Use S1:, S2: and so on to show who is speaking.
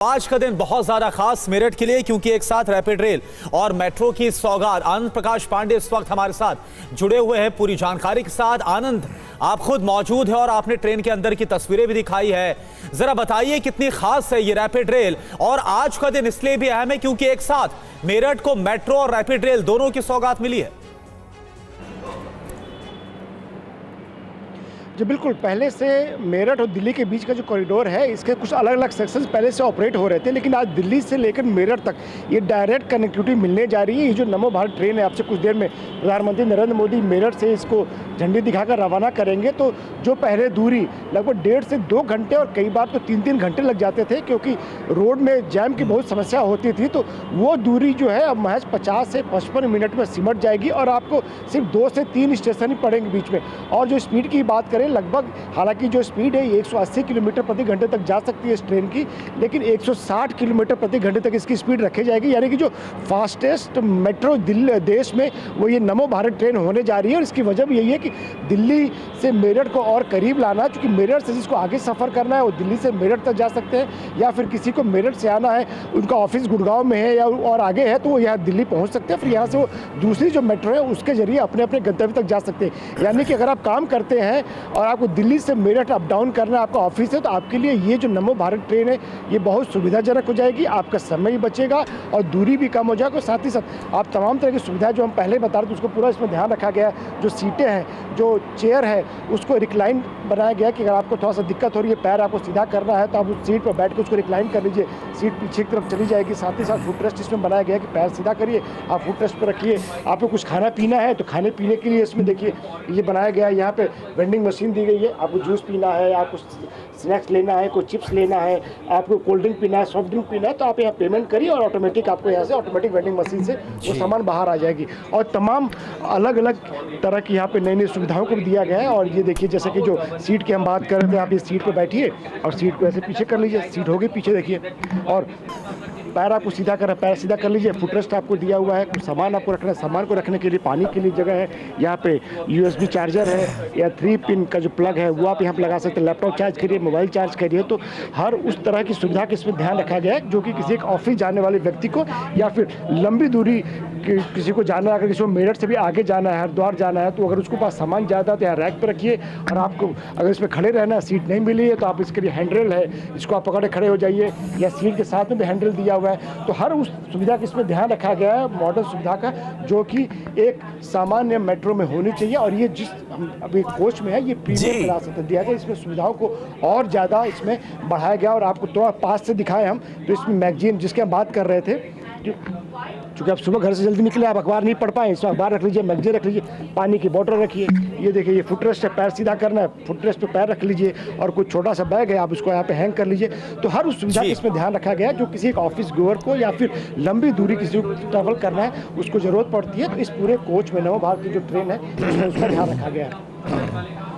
S1: आज का दिन बहुत ज्यादा खास मेरठ के लिए, क्योंकि एक साथ रैपिड रेल और मेट्रो की सौगात। आनंद प्रकाश पांडे इस वक्त हमारे साथ जुड़े हुए हैं पूरी जानकारी के साथ। आनंद, आप खुद मौजूद हैं और आपने ट्रेन के अंदर की तस्वीरें भी दिखाई है। जरा बताइए कितनी खास है ये रैपिड रेल, और आज का दिन इसलिए भी अहम है क्योंकि एक साथ मेरठ को मेट्रो और रैपिड रेल दोनों की सौगात मिली है।
S2: जी बिल्कुल, पहले से मेरठ और दिल्ली के बीच का जो कॉरिडोर है, इसके कुछ अलग अलग सेक्शंस पहले से ऑपरेट हो रहे थे, लेकिन आज दिल्ली से लेकर मेरठ तक ये डायरेक्ट कनेक्टिविटी मिलने जा रही है। ये जो नमो भारत ट्रेन है, आपसे कुछ देर में प्रधानमंत्री नरेंद्र मोदी मेरठ से इसको झंडी दिखाकर रवाना करेंगे। तो जो पहले दूरी लगभग 1.5 से 2 घंटे और कई बार तो 3-3 घंटे लग जाते थे, क्योंकि रोड में जैम की बहुत समस्या होती थी, तो वो दूरी जो है अब महज 50 से 55 मिनट में सिमट जाएगी और आपको सिर्फ 2 से 3 स्टेशन ही पड़ेंगे बीच में। और जो स्पीड की बात करें, लगभग हालांकि जो स्पीड है 180 किलोमीटर प्रति घंटे तक जा सकती है इस ट्रेन की, लेकिन 160 किलोमीटर प्रति घंटे तक इसकी स्पीड रखी जाएगी। यानी कि जो फास्टेस्ट मेट्रो दिल्ली देश में वो ये नमो भारत ट्रेन होने जा रही है। और इसकी वजह भी यही है कि दिल्ली से मेरठ को और करीब लाना, क्योंकि मेरठ से जिसको आगे सफ़र करना है वो दिल्ली से मेरठ तक जा सकते हैं, या फिर किसी को मेरठ से आना है, उनका ऑफिस गुड़गांव में है या और आगे है, तो वो यहाँ दिल्ली पहुँच सकते हैं। फिर यहाँ से वो दूसरी जो मेट्रो है उसके जरिए अपने अपने गंतव्य तक जा सकते हैं। यानी कि अगर आप काम करते हैं और आपको दिल्ली से मेरठ अप डाउन करना है, आपका ऑफिस है, तो आपके लिए ये जो नमो भारत ट्रेन है ये बहुत सुविधाजनक हो जाएगी। आपका समय भी बचेगा और दूरी भी कम हो जाएगा। साथ ही साथ आप तमाम तरह की सुविधाएं जो हम पहले बता रहे थे उसको पूरा इसमें ध्यान रखा गया है। जो सीटें हैं, जो चेयर है, उसको रिक्लाइन बनाया गया कि अगर आपको थोड़ा सा दिक्कत हो रही है, पैर आपको सीधा करना है, तो आप उस सीट पर बैठ कर उसको रिक्लाइन कर लीजिए, सीट पीछे की तरफ चली जाएगी। साथ ही साथ फुट रेस्ट इसमें बनाया गया है कि पैर सीधा करिए, आप फुट रेस्ट पर रखिए। आपको कुछ खाना पीना है तो खाने पीने के लिए इसमें देखिए ये बनाया गया है। यहाँ पे वेंडिंग मशीन दी गई है, आपको जूस पीना है, आपको स्नैक्स लेना है, कोई चिप्स लेना है, आपको कोल्ड ड्रिंक पीना है, सॉफ्ट ड्रिंक पीना है, तो आप यहाँ पेमेंट करिए और ऑटोमेटिक आपको यहाँ से ऑटोमेटिक वेंडिंग मशीन से वो सामान बाहर आ जाएगी। और तमाम अलग अलग तरह की यहाँ पे नई नई सुविधाओं को भी दिया गया है। और ये देखिए, जैसे कि जो सीट की हम बात कर रहे थे, आप इस सीट पर बैठिए और सीट को ऐसे पीछे कर लीजिए, सीट होगी पीछे देखिए, और पैर आपको सीधा कर, पैर सीधा कर लीजिए। फुटरेस्ट आपको दिया हुआ है, कुछ सामान आपको रखना है, सामान को रखने के लिए पानी के लिए जगह है। यहाँ पे USB चार्जर है या 3 पिन का जो प्लग है वो आप यहाँ पे लगा सकते हैं। लैपटॉप चार्ज करिए, मोबाइल चार्ज करिए, तो हर उस तरह की सुविधा का इसमें ध्यान रखा गया है, जो कि किसी एक ऑफिस जाने वाले व्यक्ति को या फिर लंबी दूरी किसी को जाना है, अगर किसी को मेरठ से भी आगे जाना है, हरिद्वार जाना है, तो अगर उसके पास सामान ज़्यादा तो यहाँ रैक पर रखिए। और आपको अगर इसमें खड़े रहना है, सीट नहीं मिली है, तो आप इसके लिए हैंडरेल है, इसको आप पकड़े खड़े हो जाइए, या सीट के साथ में भी हैंडल दिया हुआ है। तो हर उस सुविधा का इसमें ध्यान रखा गया है, मॉडर्न सुविधा का, जो कि एक सामान्य मेट्रो में होनी चाहिए। और ये जिस अभी कोच में है ये प्रीमियम क्लास दिया गया, इसमें सुविधाओं को और ज़्यादा इसमें बढ़ाया गया। और आपको थोड़ा पास से दिखाएं हम, तो इसमें मैगजीन जिसके हम बात कर रहे थे, चूँकि आप सुबह घर से जल्दी निकले, आप अखबार नहीं पढ़ पाए, इसमें अखबार रख लीजिए, मैगजीन रख लीजिए, पानी की बोतल रखिए। ये देखिए, ये फुटरेस्ट है, पैर सीधा करना है, फुटरेस्ट पे पैर रख लीजिए, और कुछ छोटा सा बैग है, आप उसको यहाँ पे हैंग कर लीजिए। तो हर उस सुविधा का इसमें ध्यान रखा गया, जो किसी एक ऑफिस गोअर को या फिर लंबी दूरी किसी को ट्रैवल करना है उसको ज़रूरत पड़ती है। तो इस पूरे कोच में नमो भारत की जो ट्रेन है उसमें उसका ध्यान रखा गया है।